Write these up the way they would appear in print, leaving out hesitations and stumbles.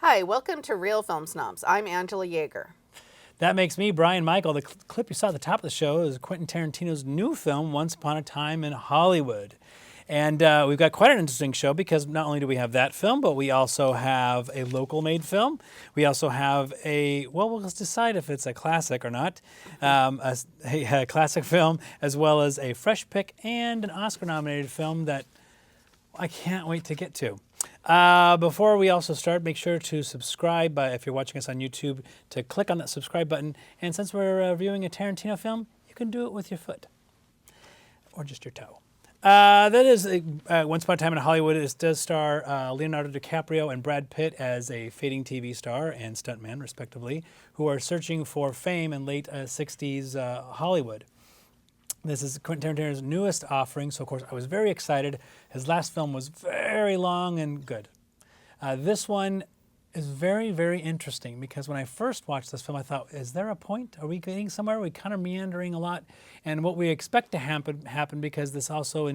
Hi, welcome to Real Film Snobs. I'm Angela Yeager. That makes me Brian Michael. The clip you saw at the top of the show is Quentin Tarantino's new film, Once Upon a Time in Hollywood. And we've got quite an interesting show because not only do we have that film, but we also have a local-made film. We also have we'll decide if it's a classic or not, a classic film, as well as a fresh pick and an Oscar-nominated film that I can't wait to get to. Before we also start, make sure to subscribe if you're watching us on YouTube, to click on that subscribe button. And since we're reviewing a Tarantino film, you can do it with your foot or just your toe. That is Once Upon a Time in Hollywood. It does star Leonardo DiCaprio and Brad Pitt as a fading TV star and stuntman, respectively, who are searching for fame in late 60s Hollywood. This is Quentin Tarantino's newest offering, so of course I was very excited. His last film was very long and good. This one is very, very interesting because when I first watched this film, I thought, is there a point? Are we getting somewhere? Are we kind of meandering a lot? And what we expect to happen because this also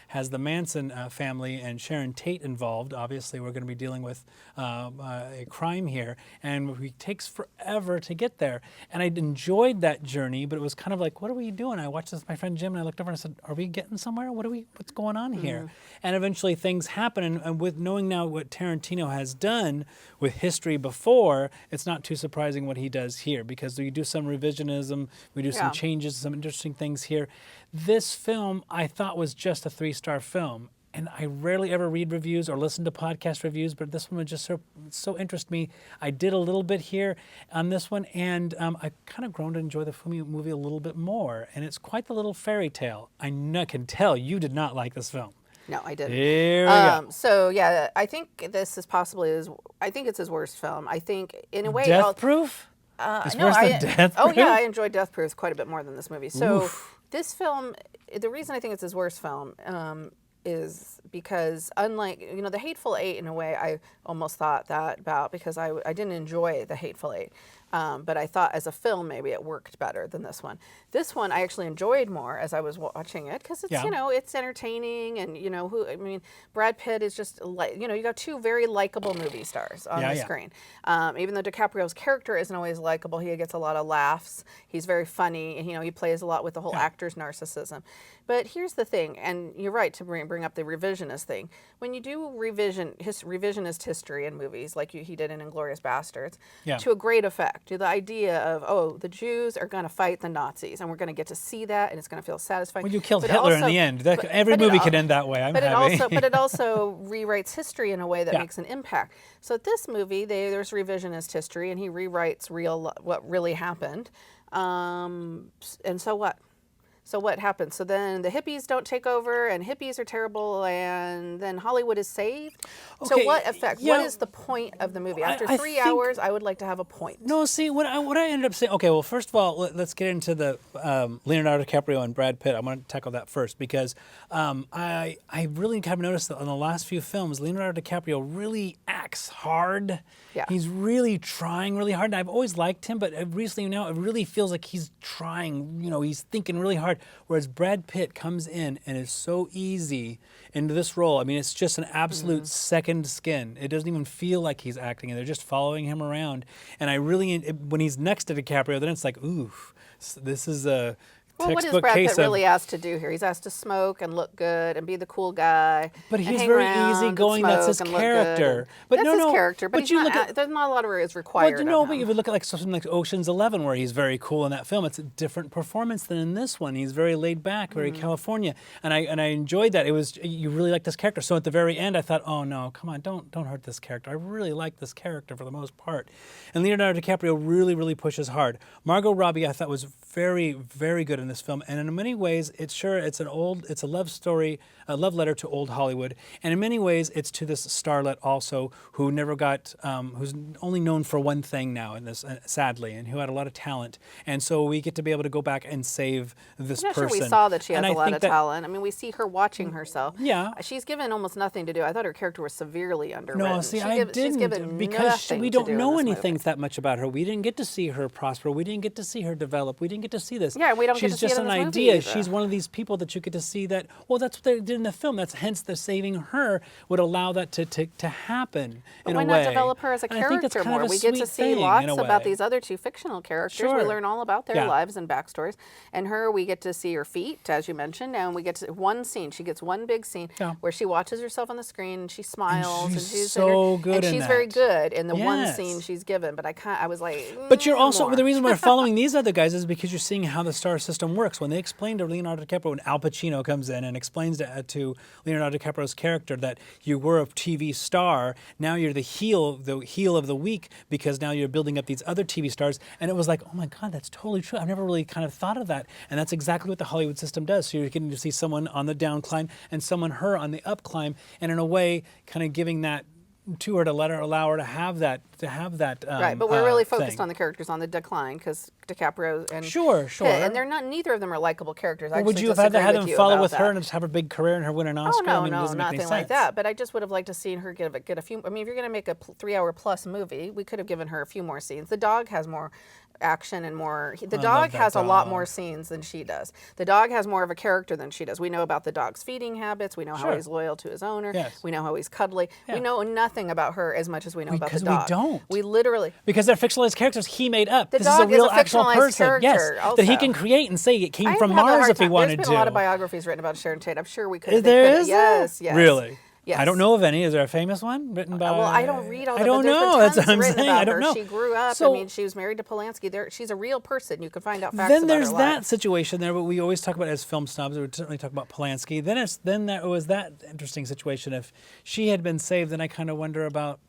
has the Manson family and Sharon Tate involved. Obviously, we're going to be dealing with a crime here, and it takes forever to get there. And I enjoyed that journey, but it was kind of like, what are we doing? I watched this with my friend Jim, and I looked over and I said, are we getting somewhere? What's going on here? And eventually things happen, and with knowing now what Tarantino has done with history before, it's not too surprising what he does here, because we do some revisionism, we do some changes, some interesting things here. This film I thought was just a 3-star film, and I rarely ever read reviews or listen to podcast reviews, but this one would just so interest me. I did a little bit here on this one, and I kind of grown to enjoy the movie a little bit more, and it's quite the little fairy tale. I can tell you did not like this film. No, I didn't. Here we go. So yeah, I think this is possibly I think it's his worst film. I think in a way, Death Proof? It's worse than Death Proof? Oh yeah, I enjoyed Death Proof quite a bit more than this movie. So this film, the reason I think it's his worst film is because unlike, The Hateful Eight, in a way, I almost thought that about because I didn't enjoy The Hateful Eight. But I thought as a film, maybe it worked better than this one. This one I actually enjoyed more as I was watching it because it's, it's entertaining and, Brad Pitt is just, you got two very likable movie stars on the screen. Even though DiCaprio's character isn't always likable, he gets a lot of laughs. He's very funny. And, he plays a lot with the whole actor's narcissism. But here's the thing, and you're right to bring up the revisionist thing. When you do revisionist history in movies, like he did in Inglourious Basterds, to a great effect, to the idea of, the Jews are going to fight the Nazis, and we're going to get to see that, and it's going to feel satisfying. Well, you killed Hitler in the end. Every movie could end that way. But it also rewrites history in a way that makes an impact. So this movie, there's revisionist history, and he rewrites what really happened. And so what? So what happens? So then the hippies don't take over, and hippies are terrible, and then Hollywood is saved? Okay, so what effect? What is the point of the movie? After 3 hours, I would like to have a point. No, see, what I ended up saying, okay, well, first of all, let's get into the Leonardo DiCaprio and Brad Pitt. I want to tackle that first, because I really kind of noticed that in the last few films, Leonardo DiCaprio really acts hard. Yeah. He's really trying really hard. And I've always liked him, but recently now it really feels like he's trying, he's thinking really hard. Whereas Brad Pitt comes in and is so easy into this role. I mean, it's just an absolute second skin. It doesn't even feel like he's acting, and they're just following him around. And I really, when he's next to DiCaprio, then it's like, ooh, this is a what is Brad Pitt really asked to do here? He's asked to smoke and look good and be the cool guy. But he's very easygoing. That's his character. But that's his character. But there's not a lot of it is required. But you would look at something like Ocean's 11, where he's very cool in that film. It's a different performance than in this one. He's very laid back, very California, and I enjoyed that. You really like this character. So at the very end, I thought, oh no, come on, don't hurt this character. I really like this character for the most part. And Leonardo DiCaprio really, really pushes hard. Margot Robbie, I thought, was very, very good in in this film, and in many ways, it's a love story, a love letter to old Hollywood, and in many ways, it's to this starlet also who never got, who's only known for one thing now in this, sadly, and who had a lot of talent, and so we get to be able to go back and save this I'm not person. sure we saw that she has And a I lot think of that- talent. I mean, we see her watching herself. Yeah. She's given almost nothing to do. I thought her character was severely underwritten. No, see, I She's didn't given because nothing we to don't do in know this anything movie. that much about her. We didn't get to see her prosper. We didn't get to see her develop. We didn't get to see this. Yeah, we don't get She's to see it just in an this movie idea. either. She's one of these people that you get to see that. Well, that's what they did in the film. That's hence the saving her would allow that to happen But in why a not way. develop her as a And I think that's character kind of more? a We get to sweet see thing, lots in a about way. these other two fictional characters. Sure. We learn all about their Yeah. lives and backstories. And her, we get to see her feet, as you mentioned, and we get to one scene. She gets one big scene Yeah. where she watches herself on the screen and she smiles she's she's so good and in she's very that. good in the one Yes. scene she's given. But I was like, But you're also more. the reason we're following these other guys is because you're seeing how the star system works. When they explain to Leonardo DiCaprio, when Al Pacino comes in and explains to Leonardo DiCaprio's character that you were a TV star, now you're the heel of the week because now you're building up these other TV stars. And it was like, oh my God, that's totally true. I've never really kind of thought of that. And that's exactly what the Hollywood system does. So you're getting to see someone on the down climb and her on the up climb, and in a way, kind of giving that to her to allow her to have that Right, but we're really focused thing. on the characters on the decline because DiCaprio and Sure. Pitt, and they're not. Neither of them are likable characters. I Well, would actually you have had disagree them with you follow about with her that. and just have a big career and her win an Oh Oscar? no, I mean, it no, doesn't make any nothing like sense. that. But I just would have liked to see her get a few. I mean, if you're going to make a 3-hour plus movie, we could have given her a few more scenes. The dog has more action and more. The dog that has a lot dog. more scenes than she does. The dog has more of a character than she does. We know about the dog's feeding habits. We know how Sure. he's loyal to his owner. Yes. We know how he's cuddly. Yeah. We know nothing about her as much as we know about the Because we dog. don't. We literally. Because they're fictionalized characters he made up. The This is a dog is real a actual fictionalized person. Yes, character that he also. can create and say it came I from have a Mars hard if he time- wanted There's to. been a lot of biographies written about Sharon Tate. I'm sure we could. There could, is yes, there? yes. Really? Yes. I don't know of any. Is there a famous one written by? Well, I don't read all I that. don't but there's know. been That's tons what I'm written saying. about I don't her. know. She grew up. So- I mean, she was married to Polanski. She's a real person. You can find out facts Then about there's her that life. situation there, but we always talk about it as film snobs. We certainly talk about Polanski. Then there was that interesting situation. If she had been saved, then I kind of wonder about.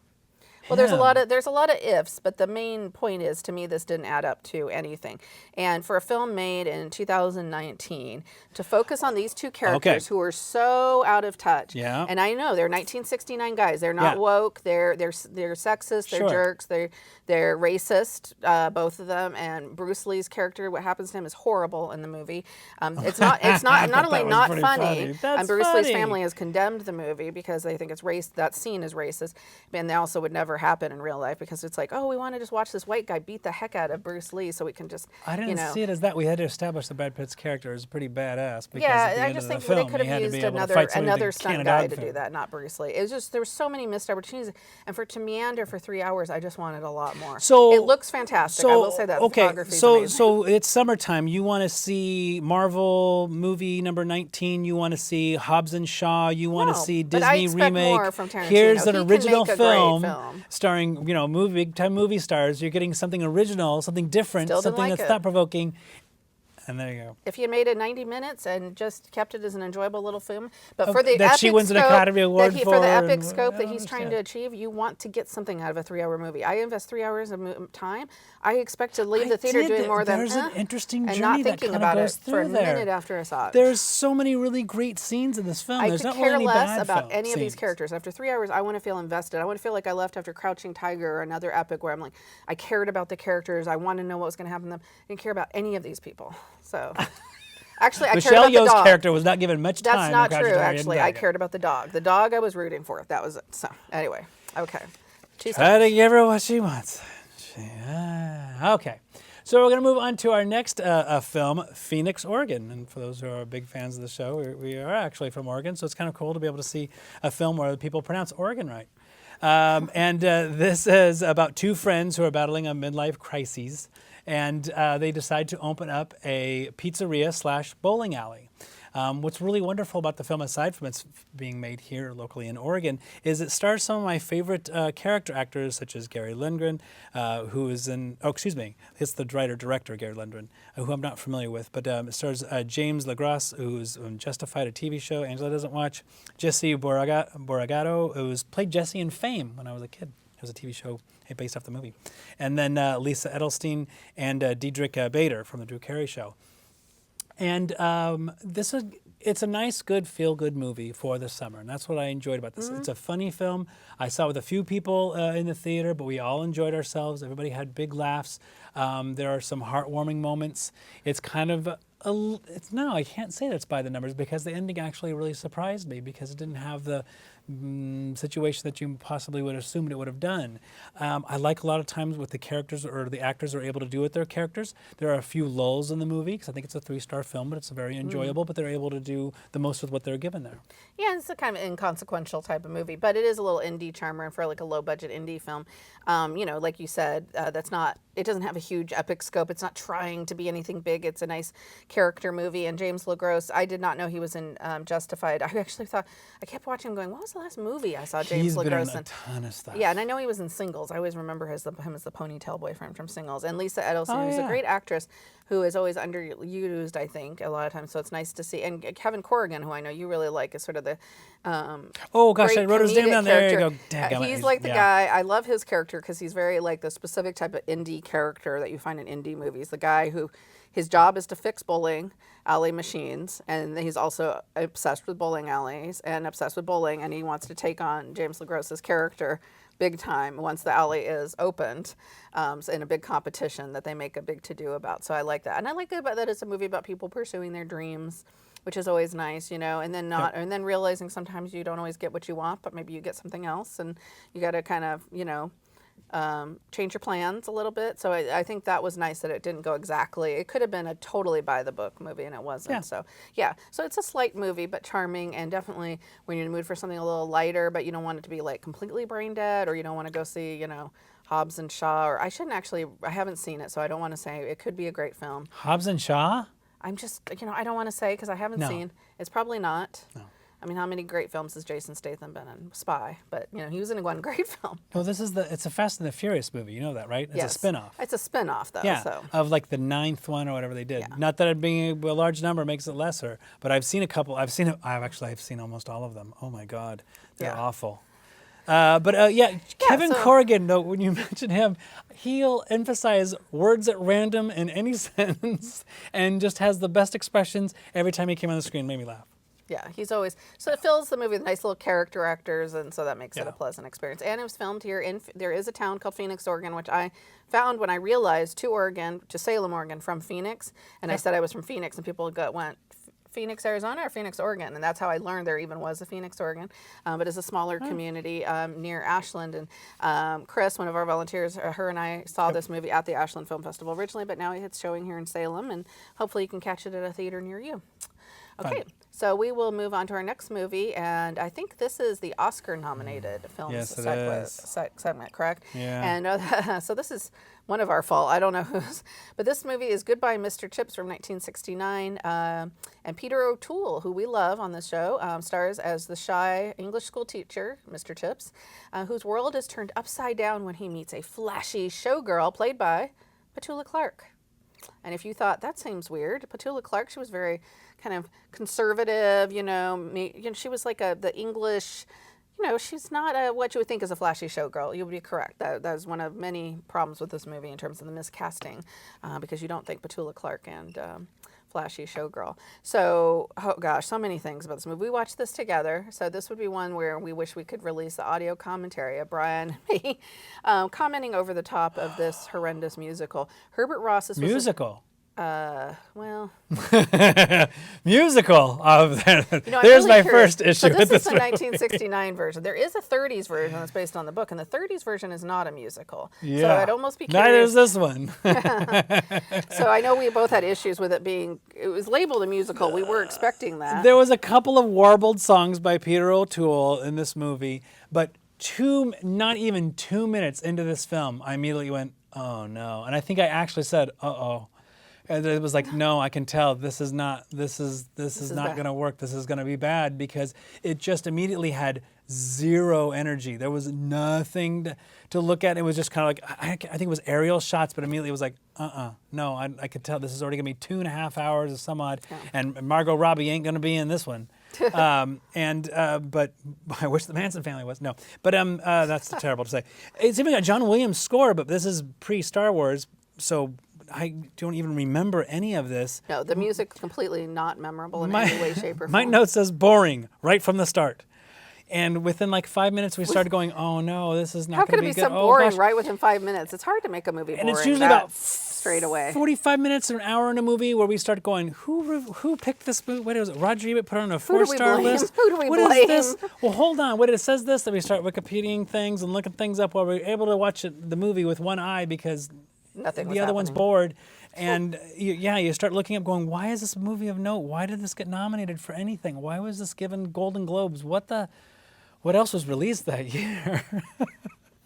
Well, there's a him. lot of ifs, but the main point is, to me, this didn't add up to anything. And for a film made in 2019 to focus on these two characters who are so out of touch. Yeah. And I know they're 1969 guys. They're not Yeah. woke. They're sexist. They're Sure. jerks. They're racist. Both of them. And Bruce Lee's character, what happens to him, is horrible in the movie. It's not not only that was not pretty funny. funny. That's And Bruce Lee's funny. family has condemned the movie because they think it's race. That scene is racist, and they also would never happen in real life because it's like, oh, we want to just watch this white guy beat the heck out of Bruce Lee so we can just. I didn't see it as that. We had to establish that Brad Pitt's character is pretty badass. Because at the Yeah, I end just of the think film, they could he had have to be used able to fight somebody with another a stunt can of guy dog to do food. that, not Bruce Lee. It was just there were so many missed opportunities, and to meander for 3 hours, I just wanted a lot more. So it looks fantastic. I will say that. Okay, Photography is so amazing. so it's summertime. You want to see Marvel movie number 19. You want to see Hobbs and Shaw. You want to No, see but I Disney expect remake. more from Tarantino. Here's an He can original make a great film, film. starring big time movie stars. You're getting something original, something different, Still didn't something like that's it. thought provoking. And there you go. If you had made it 90 minutes and just kept it as an enjoyable little film, but for the that epic she wins an scope Academy Award for the for, epic and- scope I that he's trying to achieve, you want to get something out of a 3-hour movie. I invest 3 hours of time. I expect to leave the theater doing more than There's an interesting and journey not that thinking kind of about goes it for a through there. minute after I saw it. There's so many really great scenes in this film. I There's could not care really any less bad about any of these scenes. characters. After 3 hours, I want to feel invested. I want to feel like I left after Crouching Tiger or another epic where I'm like, I cared about the characters. I want to know what was going to happen to them. I didn't care about any of these people. So, actually, I cared Michelle about the Yeoh's dog. character was not given much time. That's not in Crouching true, Tiger, Hidden actually. I Dragon. cared about the dog. The dog I was rooting for. That was it. So, anyway. Okay. Try to give her what she wants. Okay. So we're going to move on to our next film, Phoenix, Oregon. And for those who are big fans of the show, we are actually from Oregon, so it's kind of cool to be able to see a film where people pronounce Oregon right. This is about two friends who are battling a midlife crisis, and they decide to open up a pizzeria / bowling alley. What's really wonderful about the film, aside from its being made here locally in Oregon, is it stars some of my favorite character actors, such as Gary Lundgren, who is in, it's the writer-director, Gary Lundgren, who I'm not familiar with, but it stars James LaGrasse, who's in Justified, a TV show Angela doesn't watch, Jesse Boragato, who's played Jesse in Fame when I was a kid. It was a TV show based off the movie. And then Lisa Edelstein and Diedrich Bader from The Drew Carey Show. And it's a nice, good, feel-good movie for the summer, and that's what I enjoyed about this. It's a funny film. I saw it with a few people in the theater, but we all enjoyed ourselves. Everybody had big laughs. There are some heartwarming moments. It's kind of I can't say that's by the numbers because the ending actually really surprised me because it didn't have the situation that you possibly would have assumed it would have done. I like a lot of times what the characters or the actors are able to do with their characters. There are a few lulls in the movie because I think it's a 3-star film, but it's very enjoyable, but they're able to do the most with what they're given there. Yeah, it's a kind of inconsequential type of movie, but it is a little indie charmer for like a low-budget indie film. Like you said, it doesn't have a huge epic scope. It's not trying to be anything big. It's a nice character movie. And James LaGrosse, I did not know he was in Justified. I actually thought, I kept watching him going, what was the last movie I saw James LaGrosse in? He's been in a ton of stuff. Yeah, and I know he was in Singles. I always remember him as the ponytail boyfriend from Singles. And Lisa Edelstein, who's a great actress, who is always underused, I think, a lot of times. So it's nice to see. And Kevin Corrigan, who I know you really like, is sort of the oh gosh, I wrote his name down there. There you go. He's like the guy. I love his character because he's very like the specific type of indie character that you find in indie movies. The guy who his job is to fix bowling alley machines, and he's also obsessed with bowling alleys and obsessed with bowling, and he wants to take on James LaGrosse's character big time once the alley is opened, in a big competition that they make a big to-do about. So I like that. And I like that it's a movie about people pursuing their dreams, which is always nice, and then realizing sometimes you don't always get what you want, but maybe you get something else, and you got to kind of, change your plans a little bit. So I think that was nice that it didn't go exactly. It could have been a totally by-the-book movie, and it wasn't. Yeah. So it's a slight movie, but charming, and definitely when you're in the mood for something a little lighter, but you don't want it to be like completely brain dead, or you don't want to go see, Hobbs and Shaw, or I haven't seen it, so I don't want to say. It could be a great film. Hobbs and Shaw? I'm just, I don't want to say because I haven't seen. It's probably not. No. I mean, how many great films has Jason Statham been in? Spy, but he was in one great film. No, it's a Fast and the Furious movie. You know that, right? It's a spinoff. It's a spinoff, though. Yeah, so. of like the 9th one or whatever they did. Yeah. Not that it being a large number makes it lesser, but I've seen a couple. I've seen almost all of them. Oh my God, they're awful. Kevin Corrigan, though, when you mention him, he'll emphasize words at random in any sentence and just has the best expressions every time he came on the screen. Made me laugh. Yeah, he's always, so it fills the movie with nice little character actors, and so that makes it a pleasant experience. And it was filmed here there is a town called Phoenix, Oregon, which I found when I realized to Salem, Oregon from Phoenix, and I said I was from Phoenix, and people went, Phoenix, Arizona, or Phoenix, Oregon, and that's how I learned there even was a Phoenix, Oregon, but it's a smaller community near Ashland, and Chris, one of our volunteers, her and I saw this movie at the Ashland Film Festival originally, but now it's showing here in Salem, and hopefully you can catch it at a theater near you. Okay, so we will move on to our next movie, and I think this is the Oscar-nominated films segment, correct? Yeah. And so this is one of our fault. I don't know whose, but this movie is Goodbye, Mr. Chips from 1969, and Peter O'Toole, who we love on this show, stars as the shy English school teacher, Mr. Chips, whose world is turned upside down when he meets a flashy showgirl played by Petula Clark. And if you thought that seems weird, Petula Clark, she was very kind of conservative, she was like the English, she's not what you would think is a flashy showgirl. You would be correct. That is one of many problems with this movie in terms of the miscasting, because you don't think Petula Clark and flashy showgirl. So, oh gosh, so many things about this movie. We watched this together, so this would be one where we wish we could release the audio commentary of Brian and me commenting over the top of this horrendous musical. Herbert Ross's musical. Well, musical of there's really my curious. First issue. So this with is this the 1969 version. There is a 30s version that's based on the book, and the 30s version is not a musical. Yeah. So I'd almost be curious. Neither is this one. So I know we both had issues with it was labeled a musical. We were expecting that. There was a couple of warbled songs by Peter O'Toole in this movie, but not even 2 minutes into this film, I immediately went, oh no. And I think I actually said, uh-oh. And it was like, no, I can tell this is not going to work. This is going to be bad, because it just immediately had zero energy. There was nothing to look at. It was just kind of like, I think it was aerial shots, but immediately it was like, no, I could tell this is already going to be 2.5 hours of some odd, and Margot Robbie ain't going to be in this one. But I wish the Manson family was. No, but that's terrible to say. It's even got John Williams' score, but this is pre-Star Wars, so I don't even remember any of this. No, the music completely not memorable in any way, shape, or form. My note says boring right from the start. And within like 5 minutes, we started going, oh no, this is not going to be good. How could it be so boring right within 5 minutes? It's hard to make a movie boring. And it's usually about straight away. 45 minutes, an hour in a movie where we start going, who picked this movie? What is it? Roger Ebert put it on a 4-star list? Who do we blame? What is this? Well, hold on. What it says this, that we start Wikipediaing things and looking things up while we're able to watch the movie with one eye because the other one's bored. And you start looking up going, why is this a movie of note? Why did this get nominated for anything? Why was this given Golden Globes? What else was released that year?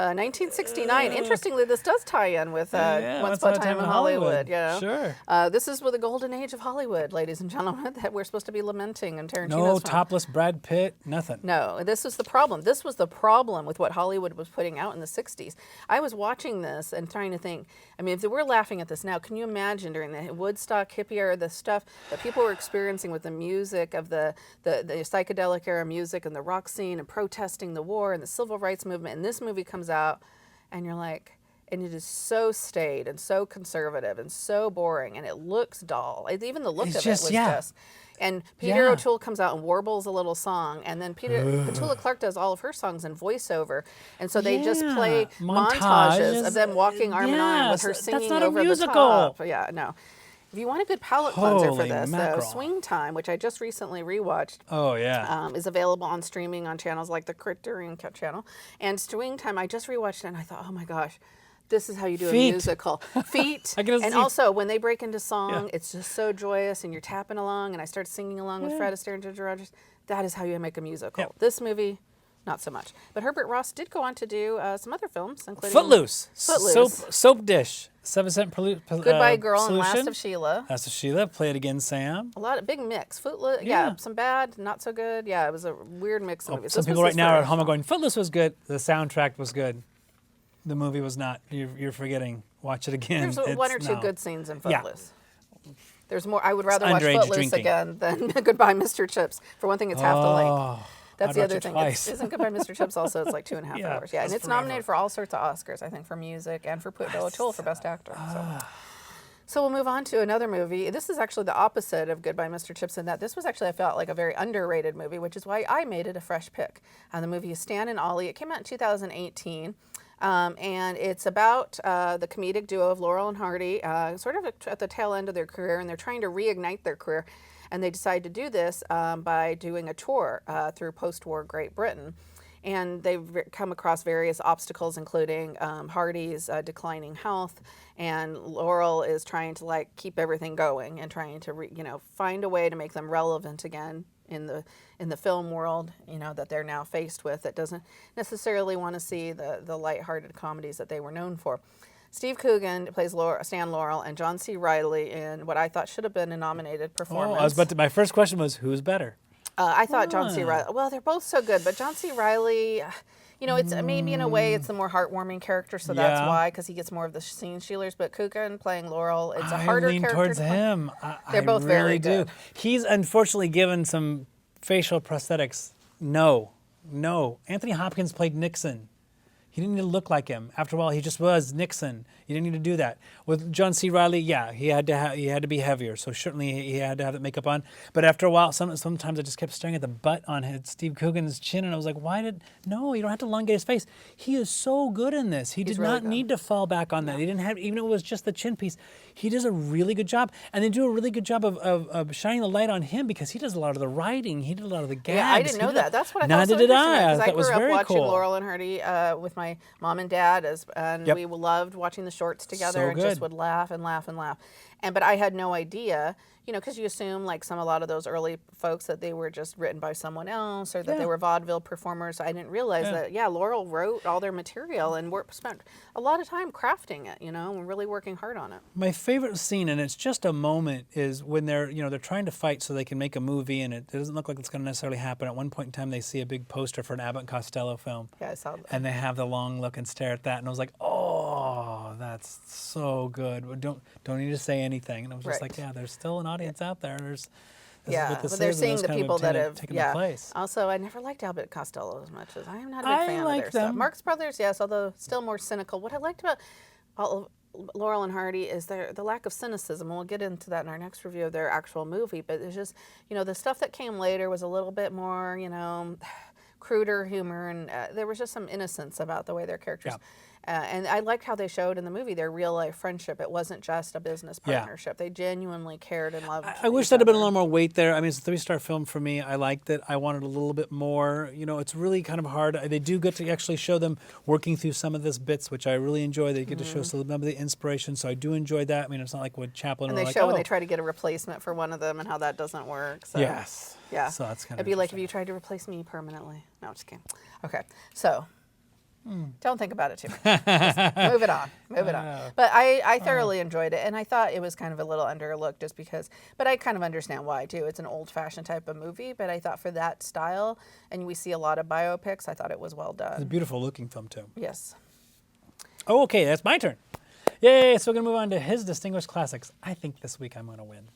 1969. Interestingly, this does tie in with Once Upon a Time in Hollywood. Yeah, sure. This is with the golden age of Hollywood, ladies and gentlemen, that we're supposed to be lamenting in Tarantino's No film. topless Brad Pitt, nothing. No, this was the problem. This was the problem with what Hollywood was putting out in the 60s. I was watching this and trying to think, I mean, if we're laughing at this now, can you imagine during the Woodstock hippie era, the stuff that people were experiencing with the music of the psychedelic era music and the rock scene and protesting the war and the civil rights movement, and this movie comes out and you're like, and it is so staid and so conservative and so boring and it looks dull. Even the look of it was just. And Peter O'Toole comes out and warbles a little song, and then Petula Clark does all of her songs in voiceover, and so they just play montages of them walking arm in arm with her singing over the top. Yeah, no. If you want a good palate cleanser for this, Swing Time, which I just recently rewatched, is available on streaming on channels like the Criterion channel. And Swing Time, I just rewatched it and I thought, oh my gosh, this is how you do a musical. Feet. And also, when they break into song, it's just so joyous and you're tapping along and I start singing along with Fred Astaire and Ginger Rogers. That is how you make a musical. Yep. This movie, not so much. But Herbert Ross did go on to do some other films, including Footloose. Soap dish. 7 Cent Goodbye Girl and Last of Sheila. Last of Sheila. Play It Again, Sam. A lot of big mix. Footloose, some bad, not so good. Yeah, it was a weird mix of movies. Some people right now are at home are going, Footloose was good. The soundtrack was good. The movie was not. You're forgetting. Watch it again. There's one or two good scenes in Footloose. Yeah. There's more. I would rather watch Footloose again than Goodbye Mr. Chips. For one thing, it's half the length. That's the other thing. Isn't Goodbye Mr. Chips also? It's like 2.5 hours. Yeah, and it's nominated for all sorts of Oscars, I think, for music and for Peter O'Toole for Best Actor. So we'll move on to another movie. This is actually the opposite of Goodbye Mr. Chips in that this was actually, I felt like, a very underrated movie, which is why I made it a fresh pick. The movie is Stan and Ollie. It came out in 2018. And it's about the comedic duo of Laurel and Hardy, sort of at the tail end of their career, and they're trying to reignite their career. And they decide to do this by doing a tour through post-war Great Britain. And they've come across various obstacles, including Hardy's declining health, and Laurel is trying to keep everything going and trying to find a way to make them relevant again in the film world, that they're now faced with, that doesn't necessarily want to see the lighthearted comedies that they were known for. Steve Coogan plays Stan Laurel, and John C. Reilly in what I thought should have been a nominated performance. My first question was, who's better? I thought John C. Reilly. Well, they're both so good, but John C. Reilly, it's maybe in a way it's the more heartwarming character, so that's why, because he gets more of the scene stealers. But Coogan playing Laurel, it's a harder character. I lean towards him. They're both really really good. He's unfortunately given some facial prosthetics. No. Anthony Hopkins played Nixon. He didn't need to look like him. After a while, he just was Nixon. You didn't need to do that. With John C. Reilly, he had to be heavier. So certainly he had to have the makeup on. But after a while, sometimes I just kept staring at the butt on Steve Coogan's chin, and I was like, no, you don't have to elongate his face. He is so good in this. He did not need to fall back on that. He didn't have, even if it was just the chin piece. He does a really good job. And they do a really good job of shining the light on him because he does a lot of the writing. He did a lot of the gags. Yeah, I didn't know that. That's what I thought. Neither did I. I grew up watching Laurel and Hardy with my mom and dad, and we loved watching the shorts together and just would laugh and laugh and laugh. But I had no idea, because you assume a lot of those early folks that they were just written by someone else or that they were vaudeville performers. I didn't realize that, Laurel wrote all their material and spent a lot of time crafting it, and really working hard on it. My favorite scene, and it's just a moment, is when they're trying to fight so they can make a movie, and it doesn't look like it's going to necessarily happen. At one point in time, they see a big poster for an Abbott and Costello film. Yeah, I saw that. And they have the long look and stare at that, and I was like, oh, that's so good. Don't need to say anything. And I was just like, there's still an audience out there. But they're seeing the people that have taken the place. Also, I never liked Abbott and Costello as much as I am not a big fan of their stuff. Marx Brothers, yes, although still more cynical. What I liked about Laurel and Hardy is the lack of cynicism. We'll get into that in our next review of their actual movie, but it's just, the stuff that came later was a little bit more, cruder humor, and there was just some innocence about the way their characters. And I liked how they showed in the movie their real life friendship. It wasn't just a business partnership. They genuinely cared and loved. I wish there had been a little more weight there. I mean, it's a 3-star film for me. I liked it. I wanted a little bit more. It's really kind of hard. They do get to actually show them working through some of this bits, which I really enjoy. They get to show some of the inspiration, so I do enjoy that. I mean, it's not like with Chaplin. And they show when they try to get a replacement for one of them and how that doesn't work. So. Yes. Yeah. So that's kind of. It'd be like if you tried to replace me permanently. No, I'm just kidding. Okay, so. Don't think about it too much. Just move it on. Move it on. But I thoroughly enjoyed it, and I thought it was kind of a little underlooked just because, but I kind of understand why too. It's an old-fashioned type of movie, but I thought for that style, and we see a lot of biopics, I thought it was well done. It's a beautiful looking film too. Yes. Oh, okay, that's my turn. Yay, so we're going to move on to his distinguished classics. I think this week I'm going to win.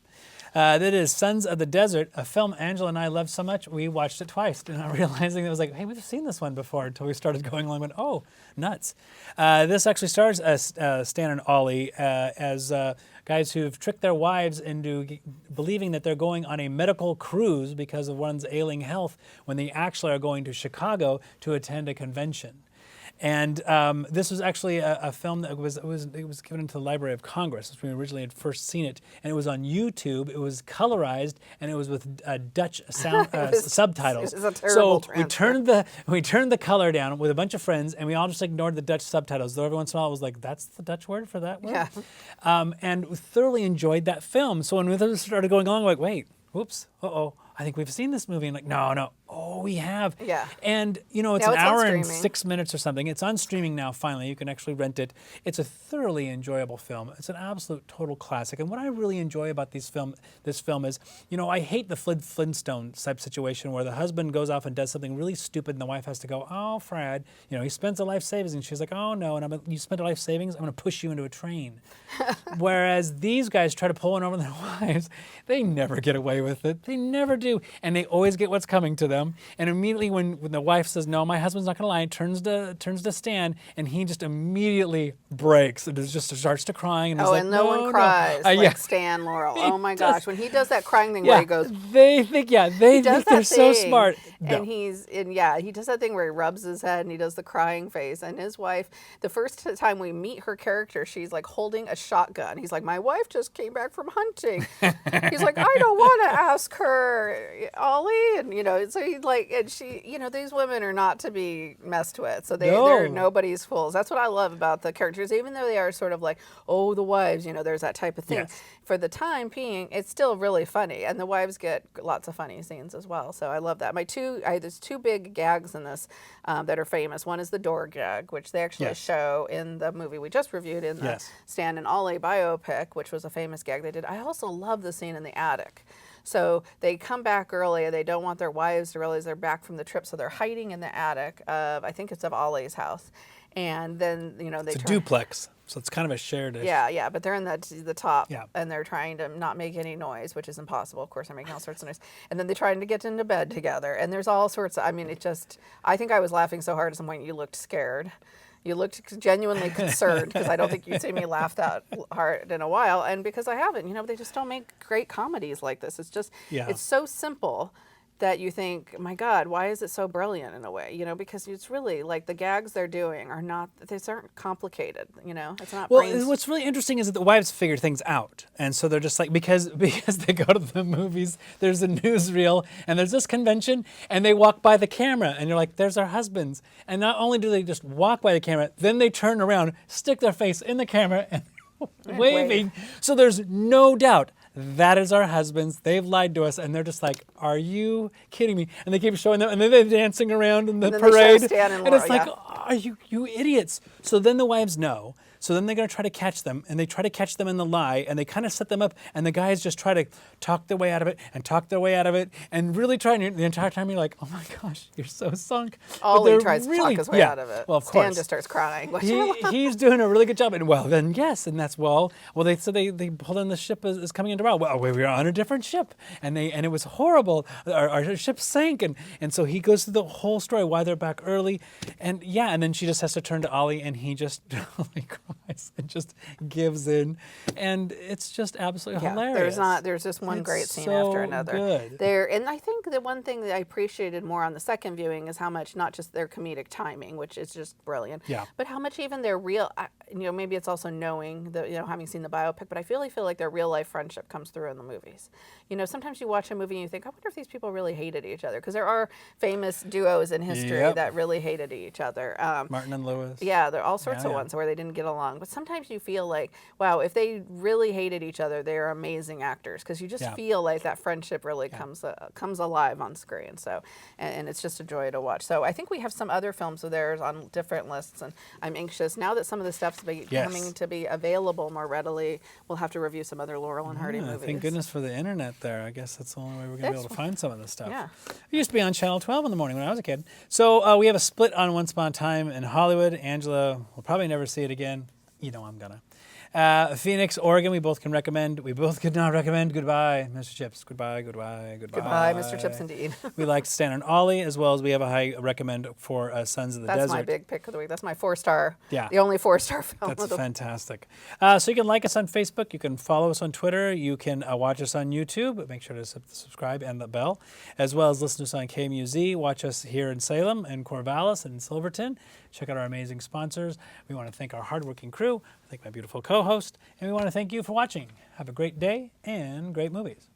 That is Sons of the Desert, a film Angela and I loved so much, we watched it twice, not realizing it was like, hey, we've seen this one before, until we started going along and went, oh, nuts. This actually stars Stan and Ollie as guys who've tricked their wives into believing that they're going on a medical cruise because of one's ailing health, when they actually are going to Chicago to attend a convention. And this was actually a film that was given into the Library of Congress when we originally had first seen it, and it was on YouTube. It was colorized, and it was with Dutch sound subtitles. It was a terrible transfer. we turned the color down with a bunch of friends, and we all just ignored the Dutch subtitles. Though every once in a while, it was like, "That's the Dutch word for that word." Yeah. And we thoroughly enjoyed that film. So when we started going along, like, wait, whoops, I think we've seen this movie. And like, no. Oh, we have. Yeah. And, it's an hour and 6 minutes or something. It's on streaming now, finally. You can actually rent it. It's a thoroughly enjoyable film. It's an absolute total classic. And what I really enjoy about this film is, I hate the Flintstone type situation where the husband goes off and does something really stupid and the wife has to go, oh, Fred, he spends a life savings. And she's like, oh, no. And you spent a life savings? I'm going to push you into a train. Whereas these guys try to pull one over their wives. They never get away with it. They never do. And they always get what's coming to them. And immediately when the wife says, no, my husband's not going to lie, turns to Stan, and he just immediately breaks and just starts to crying. And and no one cries like Stan Laurel. Oh my gosh, when he does that crying thing where he goes, they think they're so smart. No. And he does that thing where he rubs his head and he does the crying face. And his wife, the first time we meet her character, she's like holding a shotgun. He's like, my wife just came back from hunting. He's like, I don't want to ask her, Ollie, and so he's like, and she, these women are not to be messed with. So they're nobody's fools. That's what I love about the characters, even though they are sort of like, oh, the wives, there's that type of thing. Yes. For the time being, it's still really funny, and the wives get lots of funny scenes as well. So I love that. There's two big gags in this that are famous. One is the door gag, which they actually show in the movie we just reviewed in the Stan and Ollie biopic, which was a famous gag they did. I also love the scene in the attic. So they come back early, and they don't want their wives to realize they're back from the trip, so they're hiding in the attic of, I think it's of Ollie's house. And then, they it's a duplex, so it's kind of a shared issue. Yeah, but they're in the top, Yeah. and they're trying to not make any noise, which is impossible. Of course, they're making all sorts of noise. And then they're trying to get into bed together, and there's all sorts of, I think I was laughing so hard at some point you looked scared. You looked genuinely concerned, because I don't think you'd seen me laugh that hard in a while, and because I haven't. They just don't make great comedies like this. It's just, it's so simple that you think, my God, why is it so brilliant in a way? Because it's really like the gags they're doing these aren't complicated. It's not. Well, what's really interesting is that the wives figure things out, and so they're just like, because they go to the movies, there's a newsreel, and there's this convention, and they walk by the camera, and you're like, there's our husbands, and not only do they just walk by the camera, then they turn around, stick their face in the camera, and waving. So there's no doubt that is our husbands. They've lied to us, and they're just like, are you kidding me? And they keep showing them, and then they're dancing around in the parade. And it's like, are you idiots? So then the wives know. So then they're going to try to catch them, and they try to catch them in the lie, and they kind of set them up, and the guys just try to talk their way out of it, and really try, and the entire time you're like, oh my gosh, you're so sunk. Ollie tries to talk his way out of it. Well, of Stan course. just starts crying. He's doing a really good job, and then yes, and that's, they pulled in the ship is coming into route. Well, we were on a different ship, and it was horrible. Our ship sank, and so he goes through the whole story, why they're back early, and then she just has to turn to Ollie, and he just cries. compromise and just gives in, and it's just absolutely hilarious. There's just one It's great scene so after another. good. And I think the one thing that I appreciated more on the second viewing is how much not just their comedic timing, which is just brilliant, but how much even their real, maybe it's also knowing that, having seen the biopic, but I feel like their real life friendship comes through in the movies. Sometimes you watch a movie and you think, I wonder if these people really hated each other, because there are famous duos in history that really hated each other. Martin and Lewis. Yeah, there are all sorts of ones where they didn't get along. But sometimes you feel like, wow, if they really hated each other, they're amazing actors, because you just feel like that friendship really comes alive on screen. So, and it's just a joy to watch. So I think we have some other films of theirs on different lists, and I'm anxious now that some of the stuff's coming to be available more readily. We'll have to review some other Laurel and Hardy movies. Thank goodness for the internet there. I guess that's the only way we're going to be able to find some of this stuff. Yeah. It used to be on Channel 12 in the morning when I was a kid. So we have a split on Once Upon a Time in Hollywood. Angela will probably never see it again. I'm gonna. Phoenix, Oregon, we both can recommend. We both could not recommend. Goodbye, Mr. Chips. Goodbye, goodbye, goodbye. Goodbye, Mr. Chips, indeed. We like to stand on Ollie, as well as we have a high recommend for Sons of the Desert. That's my big pick of the week. That's my 4-star. Yeah. The only 4-star film. That's fantastic. So you can like us on Facebook. You can follow us on Twitter. You can watch us on YouTube. Make sure to subscribe and the bell, as well as listen to us on KMUZ. Watch us here in Salem and Corvallis and Silverton. Check out our amazing sponsors. We want to thank our hardworking crew. I thank my beautiful co-host. And we want to thank you for watching. Have a great day and great movies.